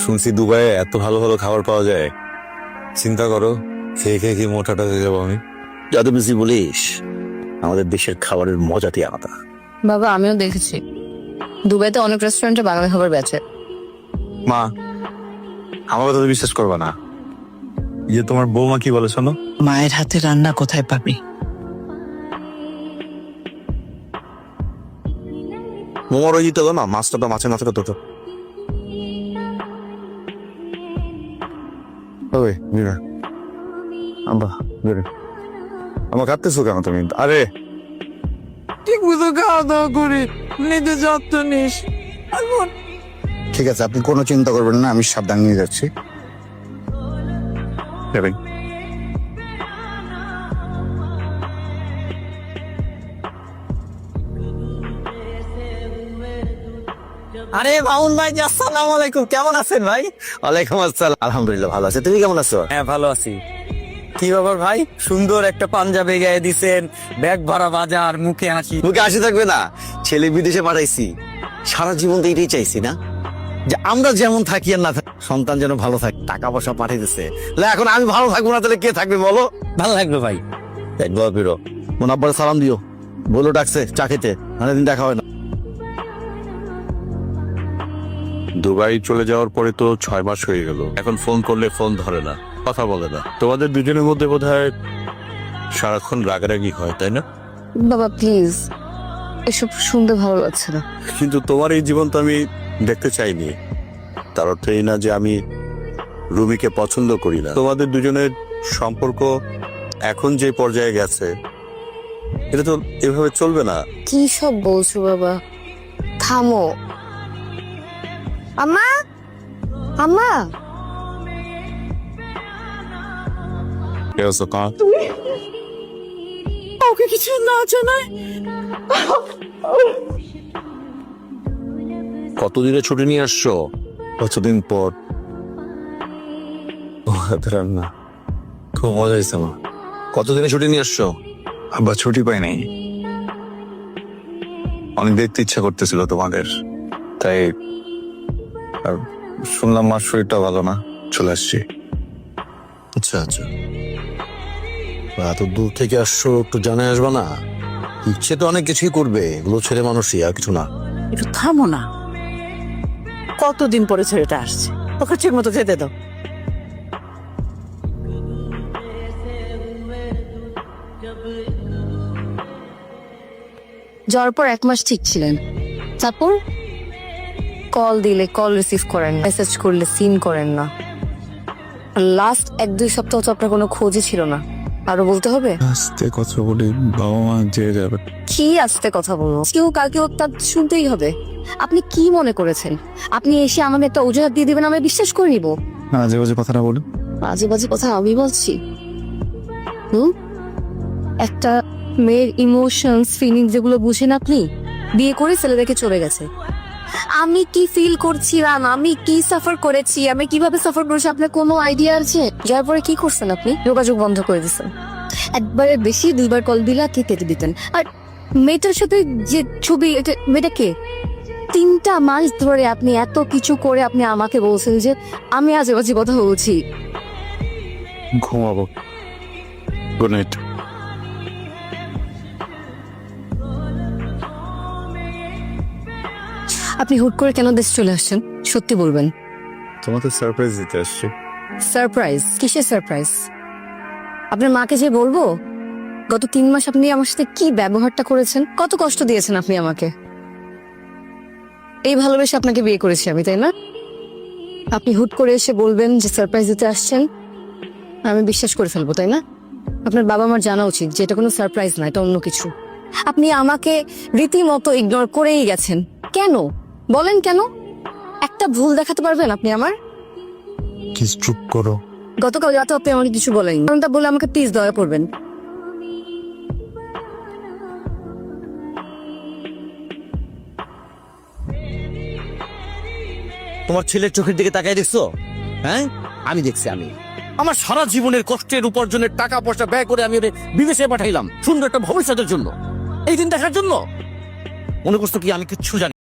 শুনছি দুবাইয়ে এত ভালো ভালো খাবার পাওয়া যায়, চিন্তা করো খেয়ে খেয়ে কি মোটাটা হয়ে যাবো আমি। যত বেশি বলিস আমাদের দেশের খাবারের মজাটি আলাদা। বাবা আমিও দেখেছি দুবাইতে অনেক রেস্টুরেন্টে বাঙালি খাবার বেচে। মা, আমার কথা তো বিশ্বাস করবা না, যে তোমার বৌমা কি বলে শোনো। মায়ের হাতে রান্না কোথায় পাবি? মোমোর ওই দিতে না, মাছটা তো মাছের মাথাটা তো ওই মীরা, আব্বা বেরে আমার কাঁদতেছো কেন তুমি? আরে ঠিক মতো খাওয়া দাওয়া করি, নিজে যত্ন নিস। ঠিক আছে, আপনি কোনো চিন্তা করবেন না, আমি সাবধান নিয়ে যাচ্ছি। যাবেন। আরে মামুন ভাই, আসসালামু আলাইকুম, কেমন আছেন ভাই? ওয়ালাইকুম আসসালাম, আলহামদুলিল্লাহ ভালো আছে। তুমি কেমন আছো? হ্যাঁ ভালো আছি। কি ব্যাপার ভাই, সুন্দর একটা পাঞ্জাবি গায়ে দিছেন, ব্যাগ ভরা বাজার, মুখে হাসি। মুখে হাসি থাকবে না? ছেলে বিদেশে পাঠাইছি, সারা জীবন তো এটাই চাইছি না, যে আমরা যেমন থাকি আর না থাকি সন্তান যেন ভালো থাকে। টাকা পয়সা পাঠাইতেছে, এখন আমি ভালো থাকবো না তাহলে কে থাকবে বলো? ভালো লাগবে ভাই। একবার ফিরো, মন আব্বার সালাম দিও, বলো ডাকছে চা খেতে, অনেকদিন দেখা হয় না। দুবাই চলে যাওয়ার পরে তো 6 মাস হয়ে গেল, এখন ফোন করলে ফোন ধরে না, কথা বলে না। তোমাদের দুজনের মধ্যে বোধহয় সারাক্ষণ রাগারাগি হয়, তাই না? বাবা প্লিজ এসব শুনতে ভালো লাগছে না। কিন্তু তোমার এই জীবন তো আমি দেখতে চাইনি, তার অর্থ এই না যে আমি রুমিকে পছন্দ করি না। তোমাদের দুজনের সম্পর্ক এখন যে পর্যায়ে গেছে, এটা তো এভাবে চলবে না। কি সব বলছো বাবা, থামো। আম্মা, আম্মা, ওকে কিছু না জানাই। কতদিনে ছুটি নিয়ে আসছো? কতদিন পর। রান্না খুব মজা হয়েছে মা। কতদিনে ছুটি নিয়ে আসছো? আব্বা ছুটি পাই নাই, অনেক দেখতে ইচ্ছা করতেছিল তোমাদের, তাই আর শুনলাম মার শরীরটা ভালো না, চলে আসছি। আচ্ছা আচ্ছা, এত দূর থেকে আসছো, একটু জানে আসবা না? ইচ্ছে তো অনেক কিছুই করবে, এগুলো ছেলে মানুষই, আর কিছু না। একটু থামো না, কতদিন পরে ছেলেটা আসছে, ওকে ঠিক মতো খেতে দাও। যাওয়ার পর 1 মাস ঠিক ছিলেন, তারপর কল দিলে কল রিসিভ করেন না, মেসেজ করলে সিন করেন না, লাস্ট 1-2 সপ্তাহ তো আপনার কোনো খোঁজই ছিল না। আরো বলতে হবে? আস্তে কথা বলি, বাবা মা যে যাবে। কি আস্তে কথা বলবো, কেউ কালকে তার শুনতেই হবে। আপনি কি মনে করেছেন আপনি এসে আমাকে একটা অজুহাত দিয়ে দিবেন আমি বিশ্বাস করে নিব? আজে বাজে কথাটা বলুন। বাজে বাজে কথা আমি বলছি? একটা মেয়ের ইমোশনস ফিলিংস যেগুলো বুঝেন আপনি, বিয়ে করে ছেলেদেরকে চলে গেছে। আমি কি ফিল করছিলাম, আমি কি সাফার করেছি, আমি কিভাবে সাফার করেছি, আপনার কোনো আইডিয়া আছে? যার পরে কি করছেন আপনি? যোগাযোগ বন্ধ করে দিচ্ছেন, একবারে বেশি 2বার কল দিলে কি কেটে দিতেন। আর মেয়েটার সাথে যে ছবি, মেয়েটা কে? 3টা মাস ধরে আপনি এত কিছু করে আপনি আমাকে বলছেন যে আমি আজেবাজে কথা বলছি। ঘুমাবো, গুড নাইট। আপনি হুট করে কেন দেশ চলে আসছেন সত্যি বলবেন? তোমাকে সারপ্রাইজ দিতে আসছি। সারপ্রাইজ? কিসের সারপ্রাইজ? আপনার মাকে যে বলবো গত 3 মাস আপনি আমার সাথে কি ব্যবহারটা করেছেন, কত কষ্ট দিয়েছেন আপনি আমাকে। এই ভালোবেসে আপনাকে বিয়ে করেছি আমি, তাই না? আপনি হুট করে এসে বলবেন যে সারপ্রাইজ দিতে আসছেন, আমি বিশ্বাস করে ফেলবো, তাই না? আপনার বাবা মার জানা উচিত যে এটা কোনো সারপ্রাইজ না, এটা অন্য কিছু। আপনি আমাকে রীতিমতো ইগনোর করেই গেছেন কেন বলেন? কেন? একটা ভুল দেখাতে পারবেন আপনি আমার? প্লিজ চুপ করো। গতকাল রাতে আপনি আমাকে কিছু বলেন, কারণটা বলে আমাকে প্লিজ দয়া করবেন। তোমার ছেলের চোখের দিকে তাকাই দেখছো? হ্যাঁ, আমি দেখছি। আমি আমার সারা জীবনের কষ্টের উপার্জনের টাকা পয়সা ব্যয় করে আমি ওদের বিদেশে পাঠাইলাম সুন্দর একটা ভবিষ্যতের জন্য, এই দিন দেখার জন্য। মনে করছো কি আমি কিচ্ছু জানি?